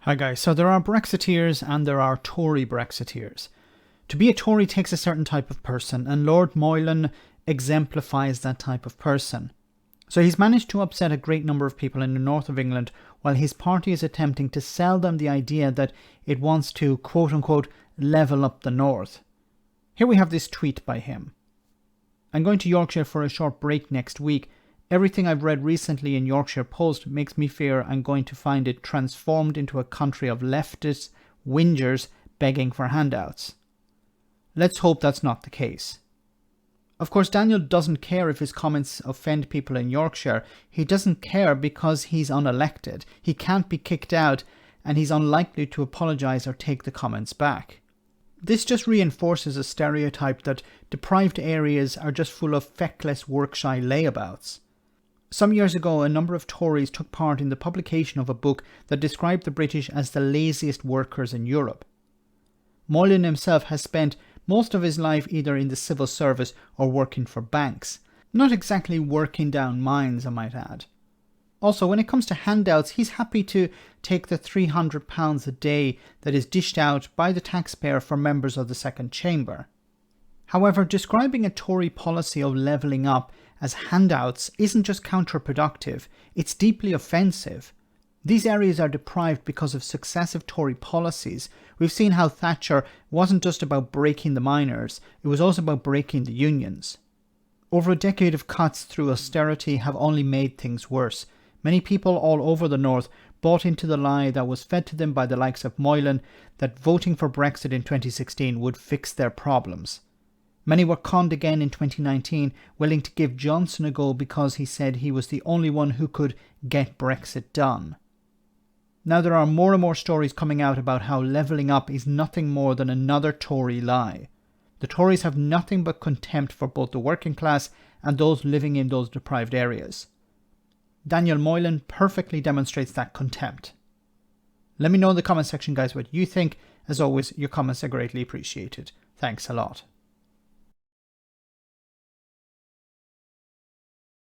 Hi guys, so there are Brexiteers and there are Tory Brexiteers. To be a Tory takes a certain type of person, and Lord Moylan exemplifies that type of person. So he's managed to upset a great number of people in the north of England while his party is attempting to sell them the idea that it wants to quote-unquote level up the north. Here we have this tweet by him. I'm going to Yorkshire for a short break next week. Everything I've read recently in Yorkshire Post makes me fear I'm going to find it transformed into a country of leftists, whingers begging for handouts. Let's hope that's not the case. Of course, Daniel doesn't care if his comments offend people in Yorkshire. He doesn't care because he's unelected. He can't be kicked out, and he's unlikely to apologise or take the comments back. This just reinforces a stereotype that deprived areas are just full of feckless, work-shy layabouts. Some years ago, a number of Tories took part in the publication of a book that described the British as the laziest workers in Europe. Moylan himself has spent most of his life either in the civil service or working for banks. Not exactly working down mines, I might add. Also, when it comes to handouts, he's happy to take the £300 a day that is dished out by the taxpayer for members of the Second Chamber. However, describing a Tory policy of levelling up as handouts isn't just counterproductive, it's deeply offensive. These areas are deprived because of successive Tory policies. We've seen how Thatcher wasn't just about breaking the miners, it was also about breaking the unions. Over a decade of cuts through austerity have only made things worse. Many people all over the north bought into the lie that was fed to them by the likes of Moylan that voting for Brexit in 2016 would fix their problems. Many were conned again in 2019, willing to give Johnson a go because he said he was the only one who could get Brexit done. Now there are more and more stories coming out about how levelling up is nothing more than another Tory lie. The Tories have nothing but contempt for both the working class and those living in those deprived areas. Daniel Moylan perfectly demonstrates that contempt. Let me know in the comment section, guys, what you think. As always, your comments are greatly appreciated. Thanks a lot.